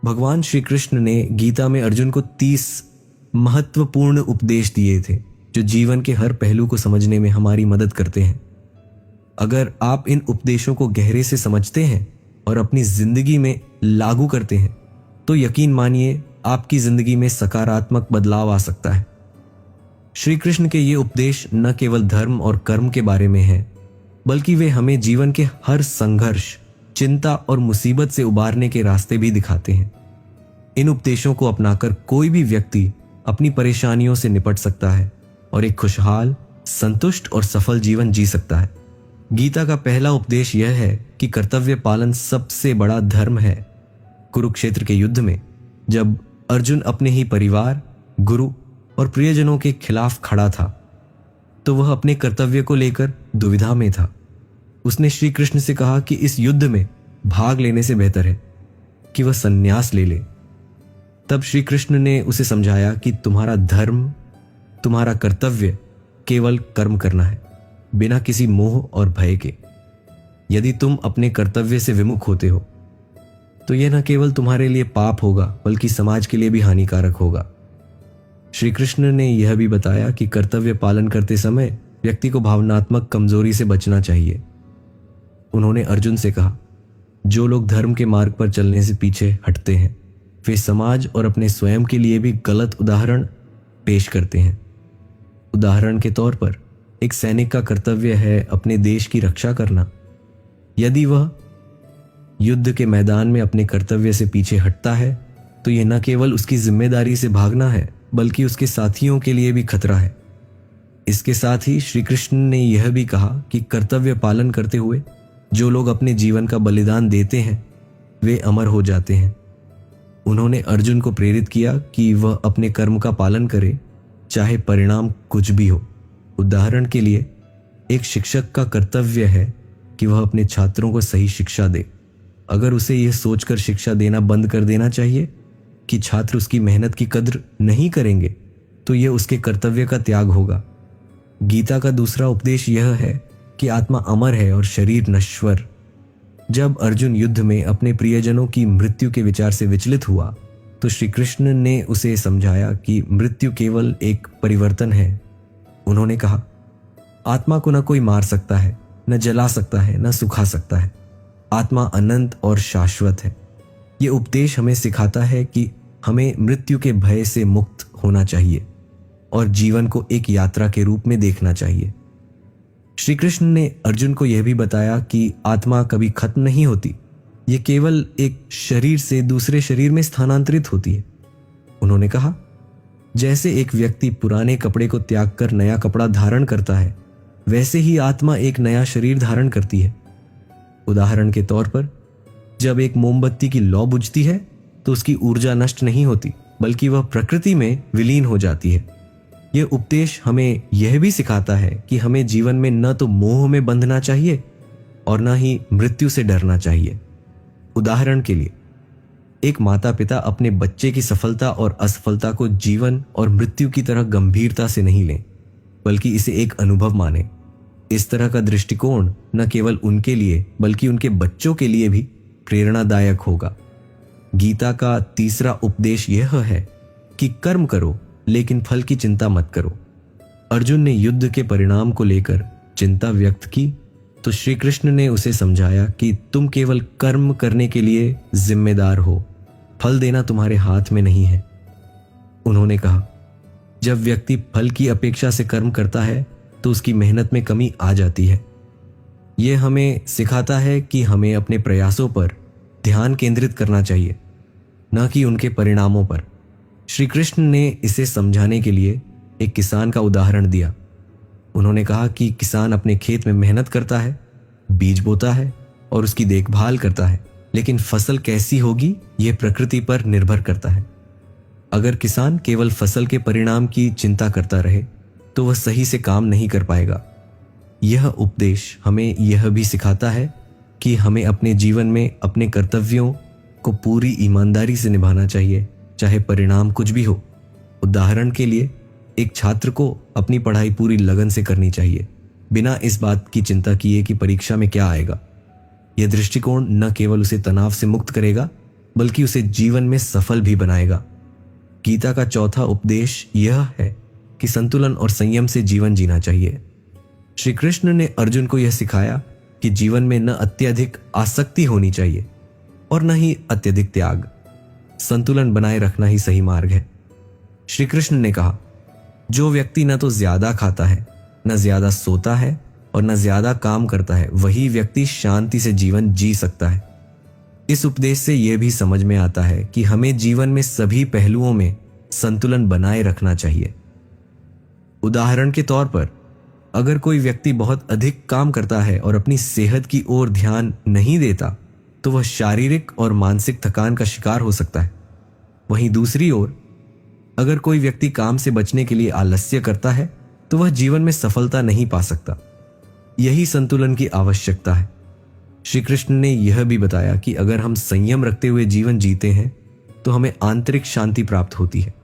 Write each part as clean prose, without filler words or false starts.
भगवान श्री कृष्ण ने गीता में अर्जुन को 30 महत्वपूर्ण उपदेश दिए थे जो जीवन के हर पहलू को समझने में हमारी मदद करते हैं। अगर आप इन उपदेशों को गहरे से समझते हैं और अपनी जिंदगी में लागू करते हैं तो यकीन मानिए आपकी जिंदगी में सकारात्मक बदलाव आ सकता है। श्री कृष्ण के ये उपदेश न केवल धर्म और कर्म के बारे में हैं, बल्कि वे हमें जीवन के हर संघर्ष, चिंता और मुसीबत से उबारने के रास्ते भी दिखाते हैं। इन उपदेशों को अपनाकर कोई भी व्यक्ति अपनी परेशानियों से निपट सकता है और एक खुशहाल, संतुष्ट और सफल जीवन जी सकता है। गीता का पहला उपदेश यह है कि कर्तव्य पालन सबसे बड़ा धर्म है। कुरुक्षेत्र के युद्ध में जब अर्जुन अपने ही परिवार, गुरु और प्रियजनों के खिलाफ खड़ा था तो वह अपने कर्तव्य को लेकर दुविधा में था। उसने श्री कृष्ण से कहा कि इस युद्ध में भाग लेने से बेहतर है कि वह संन्यास ले ले। तब श्री कृष्ण ने उसे समझाया कि तुम्हारा धर्म, तुम्हारा कर्तव्य केवल कर्म करना है, बिना किसी मोह और भय के। यदि तुम अपने कर्तव्य से विमुख होते हो तो यह न केवल तुम्हारे लिए पाप होगा बल्कि समाज के लिए भी हानिकारक होगा। श्री कृष्ण ने यह भी बताया कि कर्तव्य पालन करते समय व्यक्ति को भावनात्मक कमजोरी से बचना चाहिए। उन्होंने अर्जुन से कहा, जो लोग धर्म के मार्ग पर चलने से पीछे हटते हैं वे समाज और अपने स्वयं के लिए भी गलत उदाहरण पेश करते हैं। उदाहरण के तौर पर एक सैनिक का कर्तव्य है अपने देश की रक्षा करना। यदि वह युद्ध के मैदान में अपने कर्तव्य से पीछे हटता है तो यह न केवल उसकी जिम्मेदारी से भागना है बल्कि उसके साथियों के लिए भी खतरा है। इसके साथ ही श्री कृष्ण ने यह भी कहा कि कर्तव्य पालन करते हुए जो लोग अपने जीवन का बलिदान देते हैं वे अमर हो जाते हैं। उन्होंने अर्जुन को प्रेरित किया कि वह अपने कर्म का पालन करे, चाहे परिणाम कुछ भी हो। उदाहरण के लिए एक शिक्षक का कर्तव्य है कि वह अपने छात्रों को सही शिक्षा दे। अगर उसे यह सोचकर शिक्षा देना बंद कर देना चाहिए कि छात्र उसकी मेहनत की कद्र नहीं करेंगे तो यह उसके कर्तव्य का त्याग होगा। गीता का दूसरा उपदेश यह है कि आत्मा अमर है और शरीर नश्वर। जब अर्जुन युद्ध में अपने प्रियजनों की मृत्यु के विचार से विचलित हुआ तो श्री कृष्ण ने उसे समझाया कि मृत्यु केवल एक परिवर्तन है। उन्होंने कहा, आत्मा को न कोई मार सकता है, न जला सकता है, न सुखा सकता है। आत्मा अनंत और शाश्वत है। ये उपदेश हमें सिखाता है कि हमें मृत्यु के भय से मुक्त होना चाहिए और जीवन को एक यात्रा के रूप में देखना चाहिए। श्री कृष्ण ने अर्जुन को यह भी बताया कि आत्मा कभी खत्म नहीं होती, ये केवल एक शरीर से दूसरे शरीर में स्थानांतरित होती है। उन्होंने कहा, जैसे एक व्यक्ति पुराने कपड़े को त्याग कर नया कपड़ा धारण करता है, वैसे ही आत्मा एक नया शरीर धारण करती है। उदाहरण के तौर पर जब एक मोमबत्ती की लौ बुझती है तो उसकी ऊर्जा नष्ट नहीं होती बल्कि वह प्रकृति में विलीन हो जाती है। यह उपदेश हमें यह भी सिखाता है कि हमें जीवन में न तो मोह में बंधना चाहिए और न ही मृत्यु से डरना चाहिए। उदाहरण के लिए एक माता पिता अपने बच्चे की सफलता और असफलता को जीवन और मृत्यु की तरह गंभीरता से नहीं लें बल्कि इसे एक अनुभव माने। इस तरह का दृष्टिकोण न केवल उनके लिए बल्कि उनके बच्चों के लिए भी प्रेरणादायक होगा। गीता का तीसरा उपदेश यह है कि कर्म करो लेकिन फल की चिंता मत करो। अर्जुन ने युद्ध के परिणाम को लेकर चिंता व्यक्त की तो श्री कृष्ण ने उसे समझाया कि तुम केवल कर्म करने के लिए जिम्मेदार हो, फल देना तुम्हारे हाथ में नहीं है। उन्होंने कहा, जब व्यक्ति फल की अपेक्षा से कर्म करता है तो उसकी मेहनत में कमी आ जाती है। यह हमें सिखाता है कि हमें अपने प्रयासों पर ध्यान केंद्रित करना चाहिए, न कि उनके परिणामों पर। श्री कृष्ण ने इसे समझाने के लिए एक किसान का उदाहरण दिया। उन्होंने कहा कि किसान अपने खेत में मेहनत करता है, बीज बोता है और उसकी देखभाल करता है, लेकिन फसल कैसी होगी यह प्रकृति पर निर्भर करता है। अगर किसान केवल फसल के परिणाम की चिंता करता रहे तो वह सही से काम नहीं कर पाएगा। यह उपदेश हमें यह भी सिखाता है कि हमें अपने जीवन में अपने कर्तव्यों को पूरी ईमानदारी से निभाना चाहिए, चाहे परिणाम कुछ भी हो। उदाहरण के लिए एक छात्र को अपनी पढ़ाई पूरी लगन से करनी चाहिए, बिना इस बात की चिंता किए कि परीक्षा में क्या आएगा। यह दृष्टिकोण न केवल उसे तनाव से मुक्त करेगा बल्कि उसे जीवन में सफल भी बनाएगा। गीता का चौथा उपदेश यह है कि संतुलन और संयम से जीवन जीना चाहिए। श्री कृष्ण ने अर्जुन को यह सिखाया कि जीवन में न अत्यधिक आसक्ति होनी चाहिए और न ही अत्यधिक त्याग। संतुलन बनाए रखना ही सही मार्ग है। श्री कृष्ण ने कहा, जो व्यक्ति न तो ज्यादा खाता है, न ज्यादा सोता है और न ज्यादा काम करता है, वही व्यक्ति शांति से जीवन जी सकता है। इस उपदेश से यह भी समझ में आता है कि हमें जीवन में सभी पहलुओं में संतुलन बनाए रखना चाहिए। उदाहरण के तौर पर, अगर कोई व्यक्ति बहुत अधिक काम करता है और अपनी सेहत की ओर ध्यान नहीं देता, तो वह शारीरिक और मानसिक थकान का शिकार हो सकता है। वहीं दूसरी ओर, अगर कोई व्यक्ति काम से बचने के लिए आलस्य करता है, तो वह जीवन में सफलता नहीं पा सकता। यही संतुलन की आवश्यकता है। श्री कृष्ण ने यह भी बताया कि अगर हम संयम रखते हुए जीवन जीते हैं, तो हमें आंतरिक शांति प्राप्त होती है।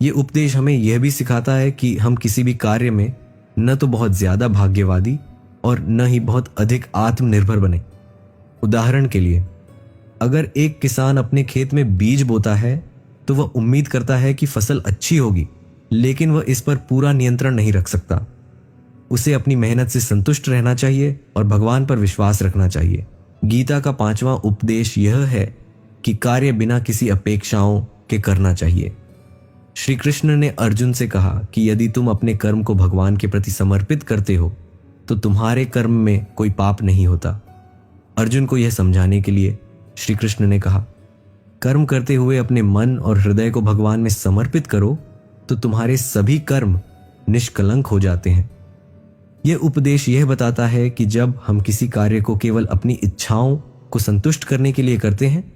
ये उपदेश हमें यह भी सिखाता है कि हम किसी भी कार्य में न तो बहुत ज्यादा भाग्यवादी और न ही बहुत अधिक आत्मनिर्भर बने। उदाहरण के लिए, अगर एक किसान अपने खेत में बीज बोता है तो वह उम्मीद करता है कि फसल अच्छी होगी, लेकिन वह इस पर पूरा नियंत्रण नहीं रख सकता। उसे अपनी मेहनत से संतुष्ट रहना चाहिए और भगवान पर विश्वास रखना चाहिए। गीता का पांचवा उपदेश यह है कि कार्य बिना किसी अपेक्षाओं के करना चाहिए। श्री कृष्ण ने अर्जुन से कहा कि यदि तुम अपने कर्म को भगवान के प्रति समर्पित करते हो, तो तुम्हारे कर्म में कोई पाप नहीं होता। अर्जुन को यह समझाने के लिए श्री कृष्ण ने कहा, कर्म करते हुए अपने मन और हृदय को भगवान में समर्पित करो, तो तुम्हारे सभी कर्म निष्कलंक हो जाते हैं। यह उपदेश यह बताता है कि जब हम किसी कार्य को केवल अपनी इच्छाओं को संतुष्ट करने के लिए करते हैं,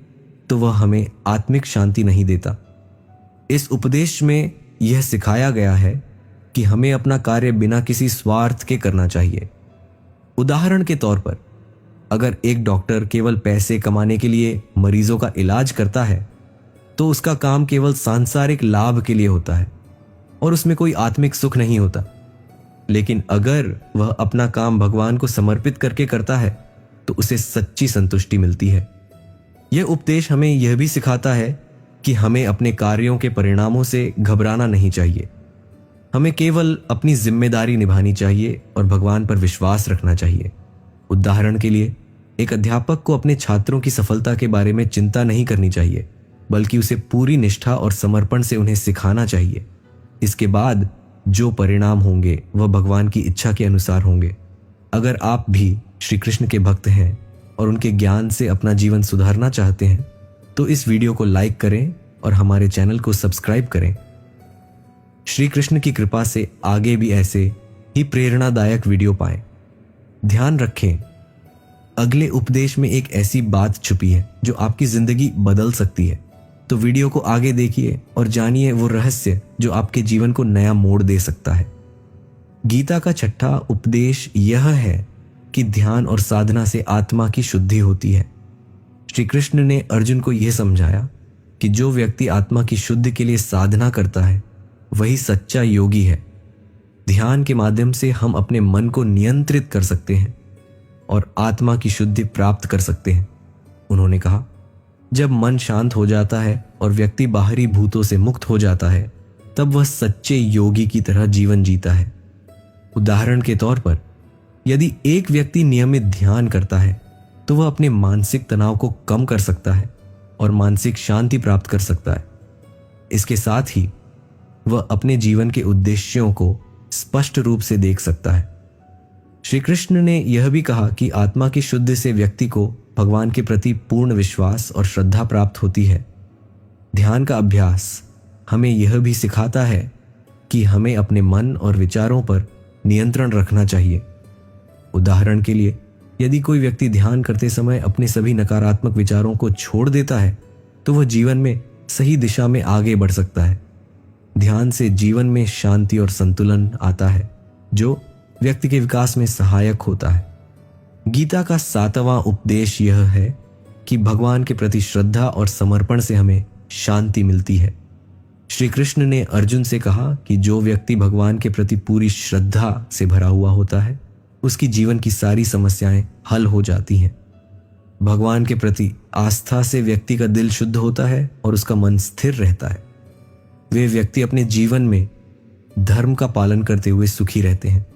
तो वह हमें आत्मिक शांति नहीं देता। इस उपदेश में यह सिखाया गया है कि हमें अपना कार्य बिना किसी स्वार्थ के करना चाहिए। उदाहरण के तौर पर, अगर एक डॉक्टर केवल पैसे कमाने के लिए मरीजों का इलाज करता है, तो उसका काम केवल सांसारिक लाभ के लिए होता है और उसमें कोई आत्मिक सुख नहीं होता। लेकिन अगर वह अपना काम भगवान को समर्पित करके करता है, तो उसे सच्ची संतुष्टि मिलती है। यह उपदेश हमें यह भी सिखाता है कि हमें अपने कार्यों के परिणामों से घबराना नहीं चाहिए। हमें केवल अपनी जिम्मेदारी निभानी चाहिए और भगवान पर विश्वास रखना चाहिए। उदाहरण के लिए, एक अध्यापक को अपने छात्रों की सफलता के बारे में चिंता नहीं करनी चाहिए, बल्कि उसे पूरी निष्ठा और समर्पण से उन्हें सिखाना चाहिए। इसके बाद जो परिणाम होंगे वह भगवान की इच्छा के अनुसार होंगे। अगर आप भी श्री कृष्ण के भक्त हैं और उनके ज्ञान से अपना जीवन सुधारना चाहते हैं, तो इस वीडियो को लाइक करें और हमारे चैनल को सब्सक्राइब करें। श्री कृष्ण की कृपा से आगे भी ऐसे ही प्रेरणादायक वीडियो पाएं। ध्यान रखें, अगले उपदेश में एक ऐसी बात छुपी है जो आपकी जिंदगी बदल सकती है। तो वीडियो को आगे देखिए और जानिए वो रहस्य जो आपके जीवन को नया मोड़ दे सकता है। गीता का छठा उपदेश यह है कि ध्यान और साधना से आत्मा की शुद्धि होती है। श्री कृष्ण ने अर्जुन को यह समझाया कि जो व्यक्ति आत्मा की शुद्धि के लिए साधना करता है, वही सच्चा योगी है। ध्यान के माध्यम से हम अपने मन को नियंत्रित कर सकते हैं और आत्मा की शुद्धि प्राप्त कर सकते हैं। उन्होंने कहा, जब मन शांत हो जाता है और व्यक्ति बाहरी भूतों से मुक्त हो जाता है, तब वह सच्चे योगी की तरह जीवन जीता है। उदाहरण के तौर पर, यदि एक व्यक्ति नियमित ध्यान करता है, तो वह अपने मानसिक तनाव को कम कर सकता है और मानसिक शांति प्राप्त कर सकता है। इसके साथ ही वह अपने जीवन के उद्देश्यों को स्पष्ट रूप से देख सकता है। श्री कृष्ण ने यह भी कहा कि आत्मा की शुद्धि से व्यक्ति को भगवान के प्रति पूर्ण विश्वास और श्रद्धा प्राप्त होती है। ध्यान का अभ्यास हमें यह भी सिखाता है कि हमें अपने मन और विचारों पर नियंत्रण रखना चाहिए। उदाहरण के लिए, यदि कोई व्यक्ति ध्यान करते समय अपने सभी नकारात्मक विचारों को छोड़ देता है, तो वह जीवन में सही दिशा में आगे बढ़ सकता है। ध्यान से जीवन में शांति और संतुलन आता है, जो व्यक्ति के विकास में सहायक होता है। गीता का सातवां उपदेश यह है कि भगवान के प्रति श्रद्धा और समर्पण से हमें शांति मिलती है। श्री कृष्ण ने अर्जुन से कहा कि जो व्यक्ति भगवान के प्रति पूरी श्रद्धा से भरा हुआ होता है, उसकी जीवन की सारी समस्याएं हल हो जाती हैं। भगवान के प्रति आस्था से व्यक्ति का दिल शुद्ध होता है और उसका मन स्थिर रहता है। वे व्यक्ति अपने जीवन में धर्म का पालन करते हुए सुखी रहते हैं।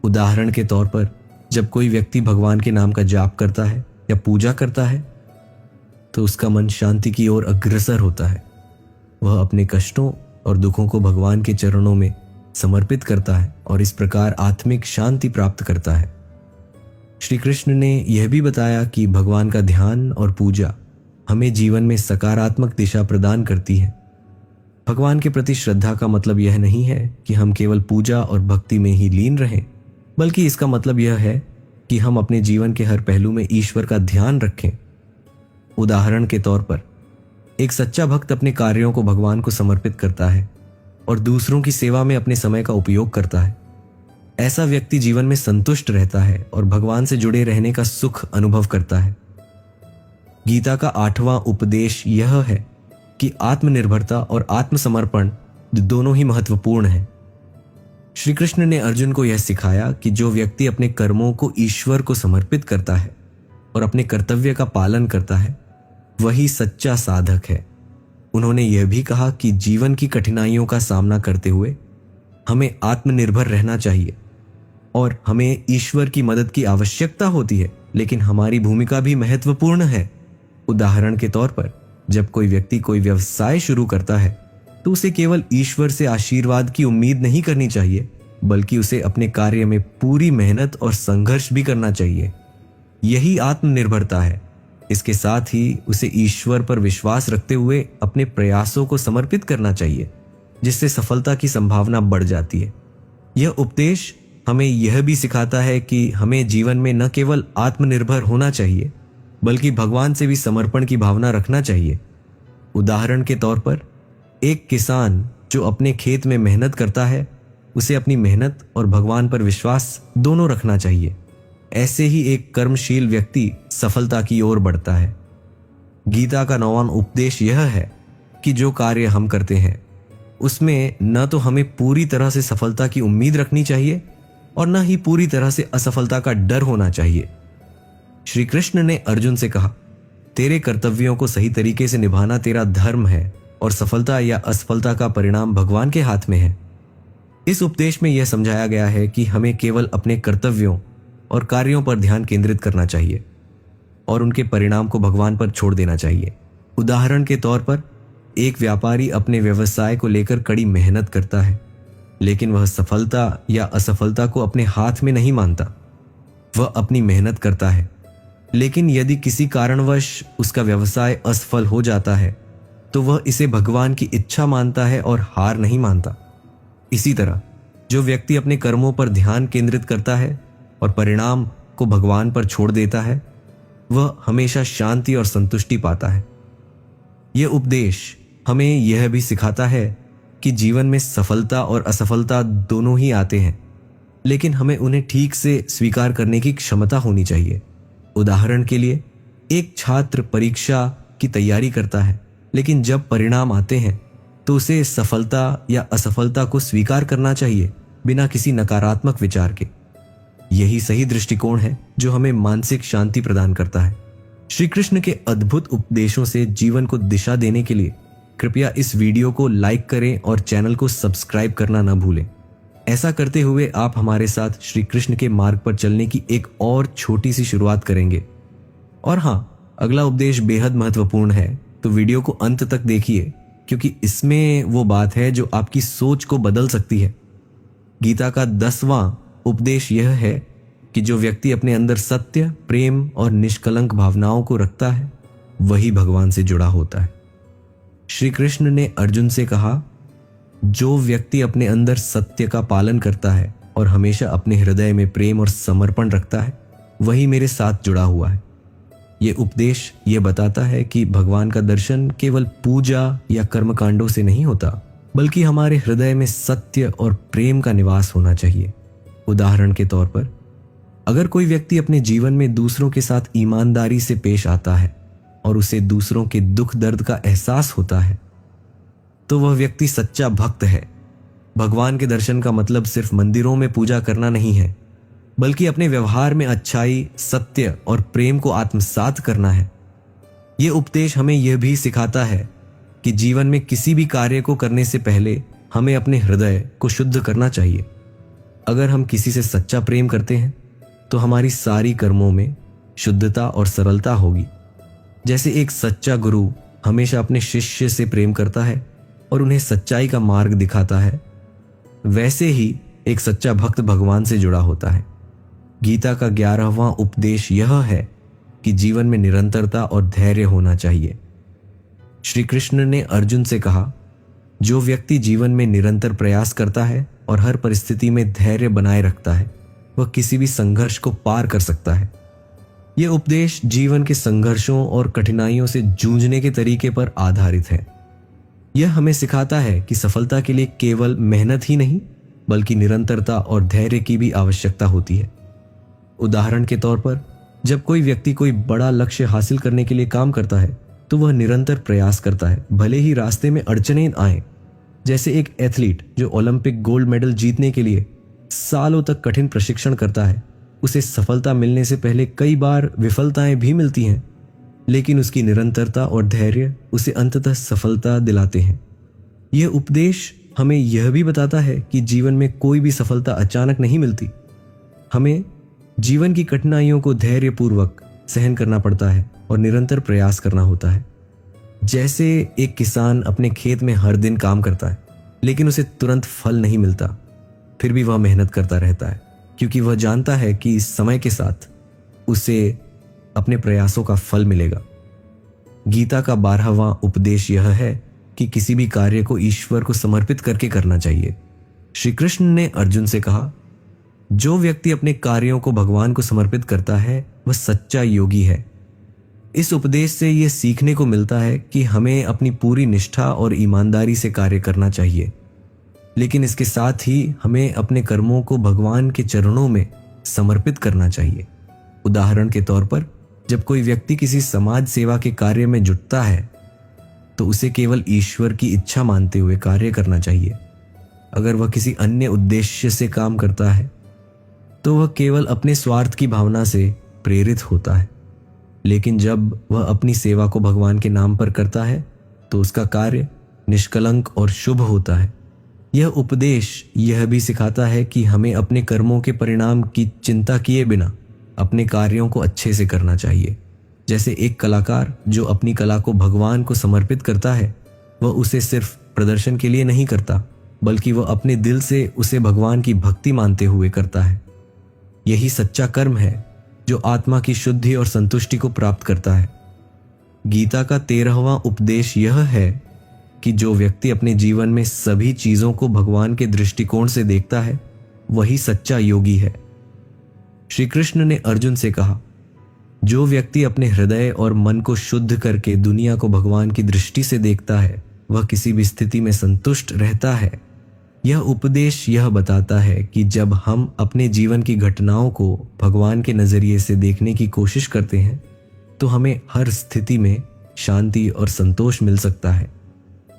उदाहरण के तौर पर जब कोई व्यक्ति भगवान के नाम का जाप करता है या पूजा करता है तो उसका मन शांति की ओर अग्रसर होता है। वह अपने कष्टों और दुखों को भगवान के चरणों में समर्पित करता है और इस प्रकार आत्मिक शांति प्राप्त करता है। श्री कृष्ण ने यह भी बताया कि भगवान का ध्यान और पूजा हमें जीवन में सकारात्मक दिशा प्रदान करती है। भगवान के प्रति श्रद्धा का मतलब यह नहीं है कि हम केवल पूजा और भक्ति में ही लीन रहें, बल्कि इसका मतलब यह है कि हम अपने जीवन के हर पहलू में ईश्वर का ध्यान रखें। उदाहरण के तौर पर एक सच्चा भक्त अपने कार्यों को भगवान को समर्पित करता है और दूसरों की सेवा में अपने समय का उपयोग करता है। ऐसा व्यक्ति जीवन में संतुष्ट रहता है और भगवान से जुड़े रहने का सुख अनुभव करता है। गीता का 8वां उपदेश यह है कि आत्मनिर्भरता और आत्मसमर्पण दोनों ही महत्वपूर्ण हैं। श्री कृष्ण ने अर्जुन को यह सिखाया कि जो व्यक्ति अपने कर्मों को ईश्वर को समर्पित करता है और अपने कर्तव्य का पालन करता है वही सच्चा साधक है। उन्होंने यह भी कहा कि जीवन की कठिनाइयों का सामना करते हुए हमें आत्मनिर्भर रहना चाहिए और हमें ईश्वर की मदद की आवश्यकता होती है, लेकिन हमारी भूमिका भी महत्वपूर्ण है। उदाहरण के तौर पर जब कोई व्यक्ति कोई व्यवसाय शुरू करता है तो उसे केवल ईश्वर से आशीर्वाद की उम्मीद नहीं करनी चाहिए, बल्कि उसे अपने कार्य में पूरी मेहनत और संघर्ष भी करना चाहिए। यही आत्मनिर्भरता है। इसके साथ ही उसे ईश्वर पर विश्वास रखते हुए अपने प्रयासों को समर्पित करना चाहिए, जिससे सफलता की संभावना बढ़ जाती है। यह उपदेश हमें यह भी सिखाता है कि हमें जीवन में न केवल आत्मनिर्भर होना चाहिए, बल्कि भगवान से भी समर्पण की भावना रखना चाहिए। उदाहरण के तौर पर एक किसान जो अपने खेत में मेहनत करता है, उसे अपनी मेहनत और भगवान पर विश्वास दोनों रखना चाहिए। ऐसे ही एक कर्मशील व्यक्ति सफलता की ओर बढ़ता है। गीता का 9वां उपदेश यह है कि जो कार्य हम करते हैं उसमें न तो हमें पूरी तरह से सफलता की उम्मीद रखनी चाहिए और न ही पूरी तरह से असफलता का डर होना चाहिए। श्री कृष्ण ने अर्जुन से कहा, तेरे कर्तव्यों को सही तरीके से निभाना तेरा धर्म है और सफलता या असफलता का परिणाम भगवान के हाथ में है। इस उपदेश में यह समझाया गया है कि हमें केवल अपने कर्तव्यों और कार्यों पर ध्यान केंद्रित करना चाहिए और उनके परिणाम को भगवान पर छोड़ देना चाहिए। उदाहरण के तौर पर एक व्यापारी अपने व्यवसाय को लेकर कड़ी मेहनत करता है, लेकिन वह सफलता या असफलता को अपने हाथ में नहीं मानता। वह अपनी मेहनत करता है, लेकिन यदि किसी कारणवश उसका व्यवसाय असफल हो जाता है तो वह इसे भगवान की इच्छा मानता है और हार नहीं मानता। इसी तरह जो व्यक्ति अपने कर्मों पर ध्यान केंद्रित करता है और परिणाम को भगवान पर छोड़ देता है, वह हमेशा शांति और संतुष्टि पाता है। यह उपदेश हमें यह भी सिखाता है कि जीवन में सफलता और असफलता दोनों ही आते हैं, लेकिन हमें उन्हें ठीक से स्वीकार करने की क्षमता होनी चाहिए। उदाहरण के लिए एक छात्र परीक्षा की तैयारी करता है, लेकिन जब परिणाम आते हैं तो उसे सफलता या असफलता को स्वीकार करना चाहिए बिना किसी नकारात्मक विचार के। यही सही दृष्टिकोण है जो हमें मानसिक शांति प्रदान करता है। श्री कृष्ण के अद्भुत उपदेशों से जीवन को दिशा देने के लिए कृपया इस वीडियो को लाइक करें और चैनल को सब्सक्राइब करना न भूलें। ऐसा करते हुए आप हमारे साथ श्री कृष्ण के मार्ग पर चलने की एक और छोटी सी शुरुआत करेंगे। और हाँ, अगला उपदेश बेहद महत्वपूर्ण है, तो वीडियो को अंत तक देखिए, क्योंकि इसमें वो बात है जो आपकी सोच को बदल सकती है। गीता का 10वां उपदेश यह है कि जो व्यक्ति अपने अंदर सत्य, प्रेम और निष्कलंक भावनाओं को रखता है वही भगवान से जुड़ा होता है। श्री कृष्ण ने अर्जुन से कहा, जो व्यक्ति अपने अंदर सत्य का पालन करता है और हमेशा अपने हृदय में प्रेम और समर्पण रखता है वही मेरे साथ जुड़ा हुआ है। ये उपदेश ये बताता है कि भगवान का दर्शन केवल पूजा या कर्मकांडों से नहीं होता, बल्कि हमारे हृदय में सत्य और प्रेम का निवास होना चाहिए। उदाहरण के तौर पर अगर कोई व्यक्ति अपने जीवन में दूसरों के साथ ईमानदारी से पेश आता है और उसे दूसरों के दुख दर्द का एहसास होता है तो वह व्यक्ति सच्चा भक्त है। भगवान के दर्शन का मतलब सिर्फ मंदिरों में पूजा करना नहीं है, बल्कि अपने व्यवहार में अच्छाई, सत्य और प्रेम को आत्मसात करना है। ये उपदेश हमें यह भी सिखाता है कि जीवन में किसी भी कार्य को करने से पहले हमें अपने हृदय को शुद्ध करना चाहिए। अगर हम किसी से सच्चा प्रेम करते हैं तो हमारी सारी कर्मों में शुद्धता और सरलता होगी। जैसे एक सच्चा गुरु हमेशा अपने शिष्य से प्रेम करता है और उन्हें सच्चाई का मार्ग दिखाता है, वैसे ही एक सच्चा भक्त भगवान से जुड़ा होता है। गीता का 11वां उपदेश यह है कि जीवन में निरंतरता और धैर्य होना चाहिए। श्री कृष्ण ने अर्जुन से कहा, जो व्यक्ति जीवन में निरंतर प्रयास करता है और हर परिस्थिति में धैर्य बनाए रखता है, वह किसी भी संघर्ष को पार कर सकता है। यह उपदेश जीवन के संघर्षों और कठिनाइयों से जूझने के तरीके पर आधारित है। यह हमें सिखाता है कि सफलता के लिए केवल मेहनत ही नहीं, बल्कि निरंतरता और धैर्य की भी आवश्यकता होती है। उदाहरण के तौर पर, जब कोई व्यक्ति कोई बड़ा लक्ष्य हासिल करने के लिए काम करता है तो वह निरंतर प्रयास करता है, भले ही रास्ते में अड़चनें आए। जैसे एक एथलीट जो ओलंपिक गोल्ड मेडल जीतने के लिए सालों तक कठिन प्रशिक्षण करता है, उसे सफलता मिलने से पहले कई बार विफलताएं भी मिलती हैं, लेकिन उसकी निरंतरता और धैर्य उसे अंततः सफलता दिलाते हैं। यह उपदेश हमें यह भी बताता है कि जीवन में कोई भी सफलता अचानक नहीं मिलती। हमें जीवन की कठिनाइयों को धैर्यपूर्वक सहन करना पड़ता है और निरंतर प्रयास करना होता है। जैसे एक किसान अपने खेत में हर दिन काम करता है, लेकिन उसे तुरंत फल नहीं मिलता, फिर भी वह मेहनत करता रहता है, क्योंकि वह जानता है कि इस समय के साथ उसे अपने प्रयासों का फल मिलेगा। गीता का 12वां उपदेश यह है कि किसी भी कार्य को ईश्वर को समर्पित करके करना चाहिए। श्री कृष्ण ने अर्जुन से कहा, जो व्यक्ति अपने कार्यों को भगवान को समर्पित करता है वह सच्चा योगी है। इस उपदेश से यह सीखने को मिलता है कि हमें अपनी पूरी निष्ठा और ईमानदारी से कार्य करना चाहिए, लेकिन इसके साथ ही हमें अपने कर्मों को भगवान के चरणों में समर्पित करना चाहिए। उदाहरण के तौर पर, जब कोई व्यक्ति किसी समाज सेवा के कार्य में जुटता है तो उसे केवल ईश्वर की इच्छा मानते हुए कार्य करना चाहिए। अगर वह किसी अन्य उद्देश्य से काम करता है तो वह केवल अपने स्वार्थ की भावना से प्रेरित होता है, लेकिन जब वह अपनी सेवा को भगवान के नाम पर करता है तो उसका कार्य निष्कलंक और शुभ होता है। यह उपदेश यह भी सिखाता है कि हमें अपने कर्मों के परिणाम की चिंता किए बिना अपने कार्यों को अच्छे से करना चाहिए। जैसे एक कलाकार जो अपनी कला को भगवान को समर्पित करता है, वह उसे सिर्फ प्रदर्शन के लिए नहीं करता, बल्कि वह अपने दिल से उसे भगवान की भक्ति मानते हुए करता है। यही सच्चा कर्म है जो आत्मा की शुद्धि और संतुष्टि को प्राप्त करता है। गीता का 13वां उपदेश यह है कि जो व्यक्ति अपने जीवन में सभी चीजों को भगवान के दृष्टिकोण से देखता है, वही सच्चा योगी है। श्री कृष्ण ने अर्जुन से कहा, जो व्यक्ति अपने हृदय और मन को शुद्ध करके दुनिया को भगवान की दृष्टि से देखता है, वह किसी भी स्थिति में संतुष्ट रहता है। यह उपदेश यह बताता है कि जब हम अपने जीवन की घटनाओं को भगवान के नजरिए से देखने की कोशिश करते हैं तो हमें हर स्थिति में शांति और संतोष मिल सकता है।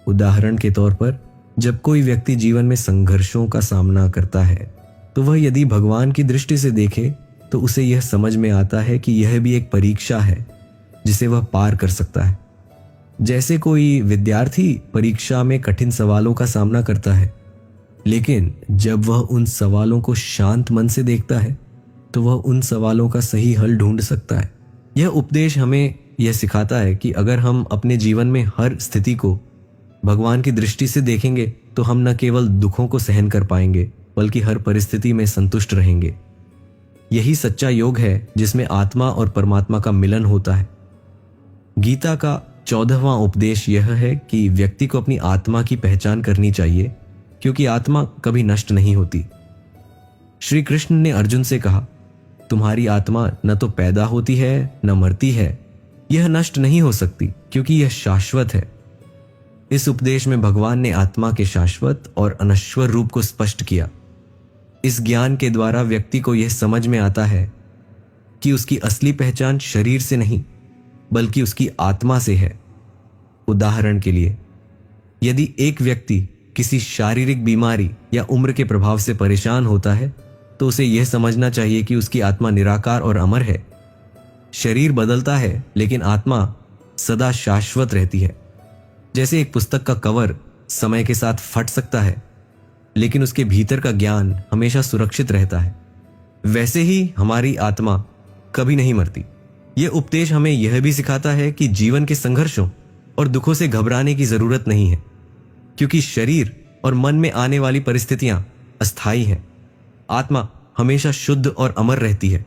उदाहरण के तौर पर, जब कोई व्यक्ति जीवन में संघर्षों का सामना करता है तो वह यदि भगवान की दृष्टि से देखे तो उसे यह समझ में आता है कि यह भी एक परीक्षा है जिसे वह पार कर सकता है। जैसे कोई विद्यार्थी परीक्षा में कठिन सवालों का सामना करता है, लेकिन जब वह उन सवालों को शांत मन से देखता है तो वह उन सवालों का सही हल ढूंढ सकता है। यह उपदेश हमें यह सिखाता है कि अगर हम अपने जीवन में हर स्थिति को भगवान की दृष्टि से देखेंगे तो हम न केवल दुखों को सहन कर पाएंगे, बल्कि हर परिस्थिति में संतुष्ट रहेंगे। यही सच्चा योग है जिसमें आत्मा और परमात्मा का मिलन होता है। गीता का 14वां उपदेश यह है कि व्यक्ति को अपनी आत्मा की पहचान करनी चाहिए, क्योंकि आत्मा कभी नष्ट नहीं होती। श्री कृष्ण ने अर्जुन से कहा, तुम्हारी आत्मा न तो पैदा होती है न मरती है, यह नष्ट नहीं हो सकती क्योंकि यह शाश्वत है। इस उपदेश में भगवान ने आत्मा के शाश्वत और अनश्वर रूप को स्पष्ट किया। इस ज्ञान के द्वारा व्यक्ति को यह समझ में आता है कि उसकी असली पहचान शरीर से नहीं बल्कि उसकी आत्मा से है। उदाहरण के लिए, यदि एक व्यक्ति किसी शारीरिक बीमारी या उम्र के प्रभाव से परेशान होता है तो उसे यह समझना चाहिए कि उसकी आत्मा निराकार और अमर है। शरीर बदलता है लेकिन आत्मा सदा शाश्वत रहती है। जैसे एक पुस्तक का कवर समय के साथ फट सकता है लेकिन उसके भीतर का ज्ञान हमेशा सुरक्षित रहता है, वैसे ही हमारी आत्मा कभी नहीं मरती। यह उपदेश हमें यह भी सिखाता है कि जीवन के संघर्षों और दुखों से घबराने की जरूरत नहीं है, क्योंकि शरीर और मन में आने वाली परिस्थितियां अस्थायी हैं। आत्मा हमेशा शुद्ध और अमर रहती है।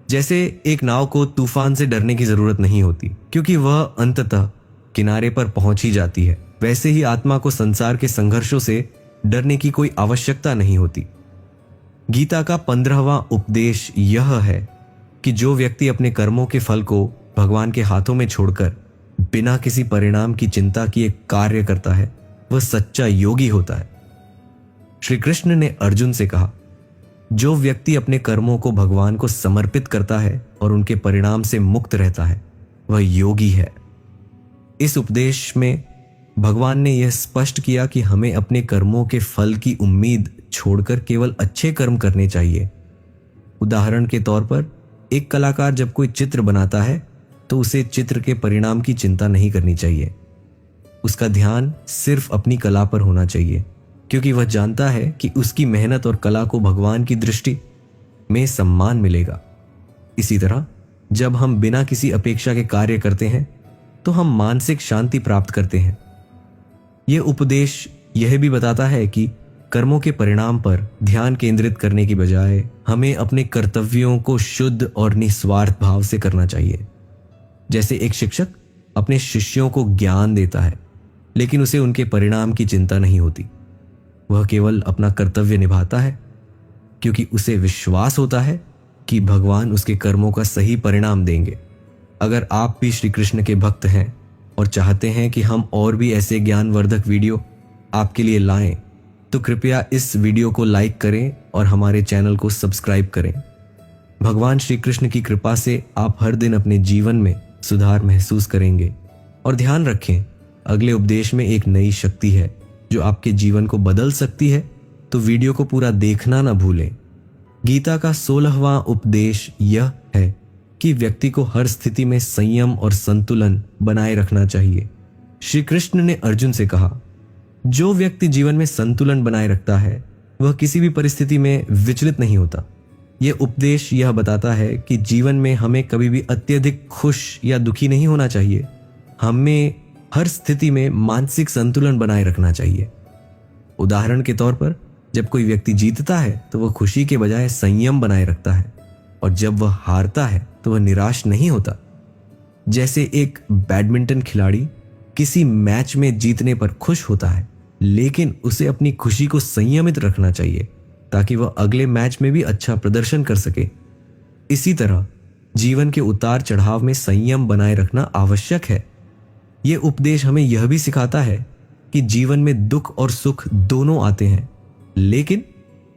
जैसे एक नाव को तूफान से डरने की जरूरत नहीं होती, क्योंकि वह अंततः किनारे पर पहुंच ही जाती है, वैसे ही आत्मा को संसार के संघर्षों से डरने की कोई आवश्यकता नहीं होती। गीता का 15वां उपदेश यह है कि जो व्यक्ति अपने कर्मों के फल को भगवान के हाथों में छोड़कर बिना किसी परिणाम की चिंता किए कार्य करता है, वह सच्चा योगी होता है। श्री कृष्ण ने अर्जुन से कहा, जो व्यक्ति अपने कर्मों को भगवान को समर्पित करता है और उनके परिणाम से मुक्त रहता है, वह योगी है। इस उपदेश में भगवान ने यह स्पष्ट किया कि हमें अपने कर्मों के फल की उम्मीद छोड़कर केवल अच्छे कर्म करने चाहिए। उदाहरण के तौर पर, एक कलाकार जब कोई चित्र बनाता है तो उसे चित्र के परिणाम की चिंता नहीं करनी चाहिए। उसका ध्यान सिर्फ अपनी कला पर होना चाहिए, क्योंकि वह जानता है कि उसकी मेहनत और कला को भगवान की दृष्टि में सम्मान मिलेगा। इसी तरह जब हम बिना किसी अपेक्षा के कार्य करते हैं तो हम मानसिक शांति प्राप्त करते हैं। यह उपदेश यह भी बताता है कि कर्मों के परिणाम पर ध्यान केंद्रित करने की बजाय हमें अपने कर्तव्यों को शुद्ध और निस्वार्थ भाव से करना चाहिए। जैसे एक शिक्षक अपने शिष्यों को ज्ञान देता है लेकिन उसे उनके परिणाम की चिंता नहीं होती। वह केवल अपना कर्तव्य निभाता है क्योंकि उसे विश्वास होता है कि भगवान उसके कर्मों का सही परिणाम देंगे। अगर आप भी श्री कृष्ण के भक्त हैं और चाहते हैं कि हम और भी ऐसे ज्ञानवर्धक वीडियो आपके लिए लाएं, तो कृपया इस वीडियो को लाइक करें और हमारे चैनल को सब्सक्राइब करें। भगवान श्री कृष्ण की कृपा से आप हर दिन अपने जीवन में सुधार महसूस करेंगे। और ध्यान रखें, अगले उपदेश में एक नई शक्ति है जो आपके जीवन को बदल सकती है, तो वीडियो को पूरा देखना ना भूलें। गीता का 16वां उपदेश यह है कि व्यक्ति को हर स्थिति में संयम और संतुलन बनाए रखना चाहिए। श्री कृष्ण ने अर्जुन से कहा, जो व्यक्ति जीवन में संतुलन बनाए रखता है वह किसी भी परिस्थिति में विचलित नहीं होता। यह उपदेश यह बताता है कि जीवन में हमें कभी भी अत्यधिक खुश या दुखी नहीं होना चाहिए। हमें हर स्थिति में मानसिक संतुलन बनाए रखना चाहिए। उदाहरण के तौर पर, जब कोई व्यक्ति जीतता है तो वह खुशी के बजाय संयम बनाए रखता है, और जब वह हारता है तो वह निराश नहीं होता। जैसे एक बैडमिंटन खिलाड़ी किसी मैच में जीतने पर खुश होता है, लेकिन उसे अपनी खुशी को संयमित रखना चाहिए ताकि वह अगले मैच में भी अच्छा प्रदर्शन कर सके। इसी तरह जीवन के उतार चढ़ाव में संयम बनाए रखना आवश्यक है। यह उपदेश हमें यह भी सिखाता है कि जीवन में दुख और सुख दोनों आते हैं, लेकिन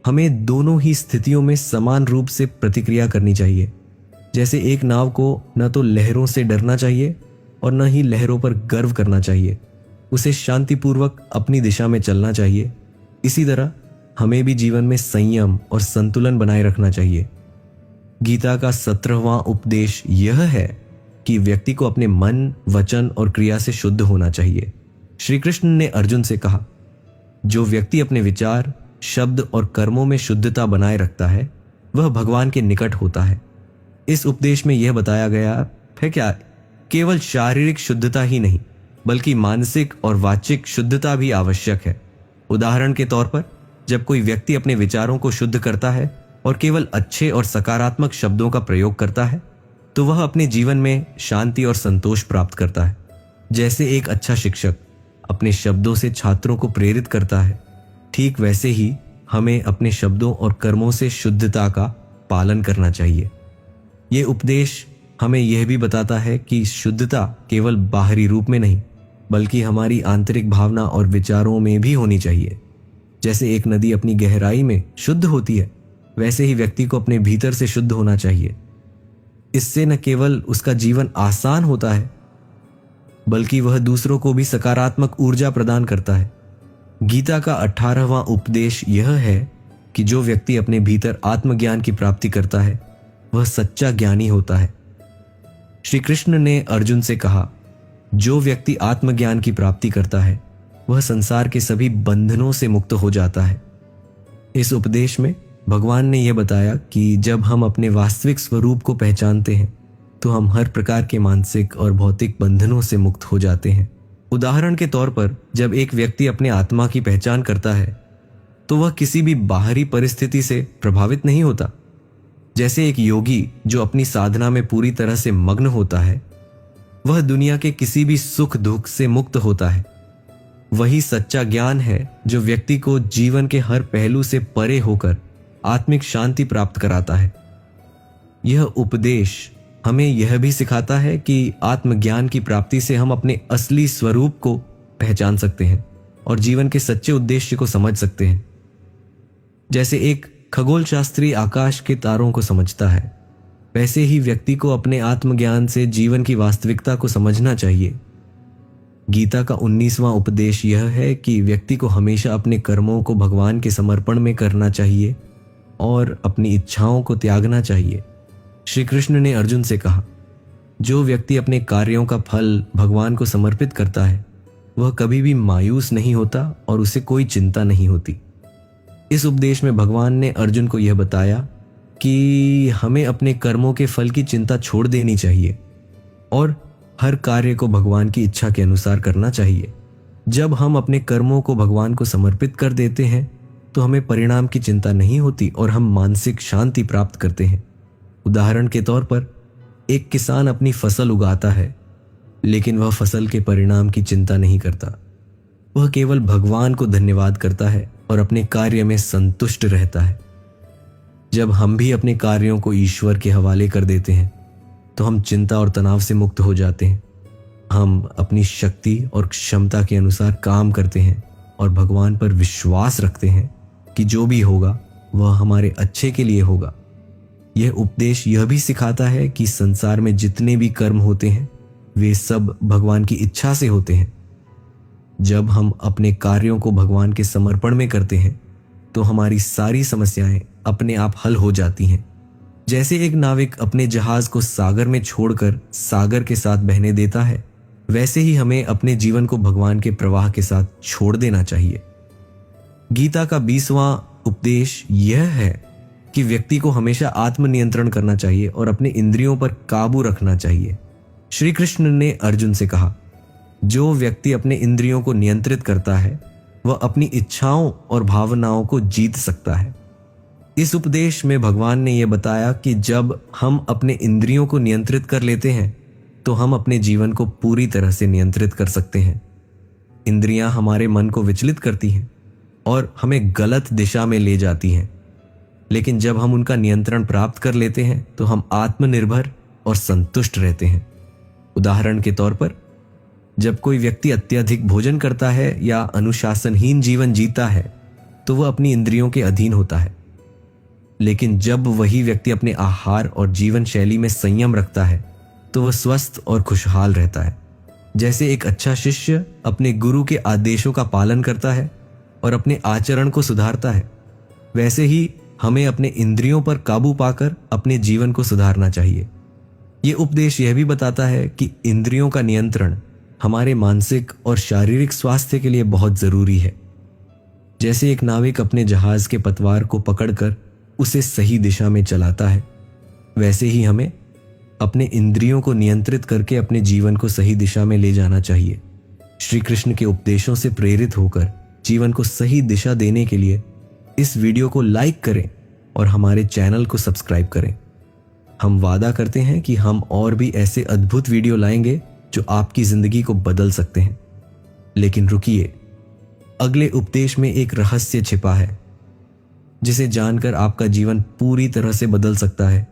हमें दोनों ही स्थितियों में समान रूप से प्रतिक्रिया करनी चाहिए। जैसे एक नाव को न तो लहरों से डरना चाहिए और न ही लहरों पर गर्व करना चाहिए। उसे शांतिपूर्वक अपनी दिशा में चलना चाहिए। इसी तरह हमें भी जीवन में संयम और संतुलन बनाए रखना चाहिए। गीता का 17वां उपदेश यह है कि व्यक्ति को अपने मन, वचन और क्रिया से शुद्ध होना चाहिए। श्री कृष्ण ने अर्जुन से कहा, जो व्यक्ति अपने विचार, शब्द और कर्मों में शुद्धता बनाए रखता है वह भगवान के निकट होता है। इस उपदेश में यह बताया गया है क्या केवल शारीरिक शुद्धता ही नहीं बल्कि मानसिक और वाचिक शुद्धता भी आवश्यक है। उदाहरण के तौर पर, जब कोई व्यक्ति अपने विचारों को शुद्ध करता है और केवल अच्छे और सकारात्मक शब्दों का प्रयोग करता है तो वह अपने जीवन में शांति और संतोष प्राप्त करता है। जैसे एक अच्छा शिक्षक अपने शब्दों से छात्रों को प्रेरित करता है, ठीक वैसे ही हमें अपने शब्दों और कर्मों से शुद्धता का पालन करना चाहिए। ये उपदेश हमें यह भी बताता है कि शुद्धता केवल बाहरी रूप में नहीं बल्कि हमारी आंतरिक भावना और विचारों में भी होनी चाहिए। जैसे एक नदी अपनी गहराई में शुद्ध होती है, वैसे ही व्यक्ति को अपने भीतर से शुद्ध होना चाहिए। इससे न केवल उसका जीवन आसान होता है बल्कि वह दूसरों को भी सकारात्मक ऊर्जा प्रदान करता है। गीता का 18वां उपदेश यह है कि जो व्यक्ति अपने भीतर आत्मज्ञान की प्राप्ति करता है वह सच्चा ज्ञानी होता है। श्री कृष्ण ने अर्जुन से कहा, जो व्यक्ति आत्मज्ञान की प्राप्ति करता है वह संसार के सभी बंधनों से मुक्त हो जाता है। इस उपदेश में भगवान ने यह बताया कि जब हम अपने वास्तविक स्वरूप को पहचानते हैं तो हम हर प्रकार के मानसिक और भौतिक बंधनों से मुक्त हो जाते हैं। उदाहरण के तौर पर जब एक व्यक्ति अपने आत्मा की पहचान करता है तो वह किसी भी बाहरी परिस्थिति से प्रभावित नहीं होता। जैसे एक योगी जो अपनी साधना में पूरी तरह से मग्न होता है, वह दुनिया के किसी भी सुख दुख से मुक्त होता है। वही सच्चा ज्ञान है जो व्यक्ति को जीवन के हर पहलू से परे होकर आत्मिक शांति प्राप्त कराता है। यह उपदेश हमें यह भी सिखाता है कि आत्मज्ञान की प्राप्ति से हम अपने असली स्वरूप को पहचान सकते हैं और जीवन के सच्चे उद्देश्य को समझ सकते हैं। जैसे एक खगोल शास्त्री आकाश के तारों को समझता है, वैसे ही व्यक्ति को अपने आत्मज्ञान से जीवन की वास्तविकता को समझना चाहिए। गीता का 19वां उपदेश यह है कि व्यक्ति को हमेशा अपने कर्मों को भगवान के समर्पण में करना चाहिए और अपनी इच्छाओं को त्यागना चाहिए। श्री कृष्ण ने अर्जुन से कहा, जो व्यक्ति अपने कार्यों का फल भगवान को समर्पित करता है वह कभी भी मायूस नहीं होता और उसे कोई चिंता नहीं होती। इस उपदेश में भगवान ने अर्जुन को यह बताया कि हमें अपने कर्मों के फल की चिंता छोड़ देनी चाहिए और हर कार्य को भगवान की इच्छा के अनुसार करना चाहिए। जब हम अपने कर्मों को भगवान को समर्पित कर देते हैं तो हमें परिणाम की चिंता नहीं होती और हम मानसिक शांति प्राप्त करते हैं। उदाहरण के तौर पर एक किसान अपनी फसल उगाता है, लेकिन वह फसल के परिणाम की चिंता नहीं करता। वह केवल भगवान को धन्यवाद करता है और अपने कार्य में संतुष्ट रहता है। जब हम भी अपने कार्यों को ईश्वर के हवाले कर देते हैं तो हम चिंता और तनाव से मुक्त हो जाते हैं। हम अपनी शक्ति और क्षमता के अनुसार काम करते हैं और भगवान पर विश्वास रखते हैं कि जो भी होगा वह हमारे अच्छे के लिए होगा। यह उपदेश यह भी सिखाता है कि संसार में जितने भी कर्म होते हैं वे सब भगवान की इच्छा से होते हैं। जब हम अपने कार्यों को भगवान के समर्पण में करते हैं तो हमारी सारी समस्याएं अपने आप हल हो जाती हैं। जैसे एक नाविक अपने जहाज को सागर में छोड़कर सागर के साथ बहने देता है, वैसे ही हमें अपने जीवन को भगवान के प्रवाह के साथ छोड़ देना चाहिए। गीता का 20वां उपदेश यह है कि व्यक्ति को हमेशा आत्मनियंत्रण करना चाहिए और अपने इंद्रियों पर काबू रखना चाहिए। श्री कृष्ण ने अर्जुन से कहा, जो व्यक्ति अपने इंद्रियों को नियंत्रित करता है वह अपनी इच्छाओं और भावनाओं को जीत सकता है। इस उपदेश में भगवान ने यह बताया कि जब हम अपने इंद्रियों को नियंत्रित कर लेते हैं तो हम अपने जीवन को पूरी तरह से नियंत्रित कर सकते हैं। इंद्रियां हमारे मन को विचलित करती हैं और हमें गलत दिशा में ले जाती हैं, लेकिन जब हम उनका नियंत्रण प्राप्त कर लेते हैं तो हम आत्मनिर्भर और संतुष्ट रहते हैं। उदाहरण के तौर पर जब कोई व्यक्ति अत्यधिक भोजन करता है या अनुशासनहीन जीवन जीता है तो वह अपनी इंद्रियों के अधीन होता है, लेकिन जब वही व्यक्ति अपने आहार और जीवन शैली में संयम रखता है तो वह स्वस्थ और खुशहाल रहता है। जैसे एक अच्छा शिष्य अपने गुरु के आदेशों का पालन करता है और अपने आचरण को सुधारता है, वैसे ही हमें अपने इंद्रियों पर काबू पाकर अपने जीवन को सुधारना चाहिए। ये उपदेश यह भी बताता है कि इंद्रियों का नियंत्रण हमारे मानसिक और शारीरिक स्वास्थ्य के लिए बहुत जरूरी है। जैसे एक नाविक अपने जहाज के पतवार को पकड़कर उसे सही दिशा में चलाता है, वैसे ही हमें अपने इंद्रियों को नियंत्रित करके अपने जीवन को सही दिशा में ले जाना चाहिए। श्री कृष्ण के उपदेशों से प्रेरित होकर जीवन को सही दिशा देने के लिए इस वीडियो को लाइक करें और हमारे चैनल को सब्सक्राइब करें। हम वादा करते हैं कि हम और भी ऐसे अद्भुत वीडियो लाएंगे जो आपकी जिंदगी को बदल सकते हैं। लेकिन रुकिए, अगले उपदेश में एक रहस्य छिपा है जिसे जानकर आपका जीवन पूरी तरह से बदल सकता है,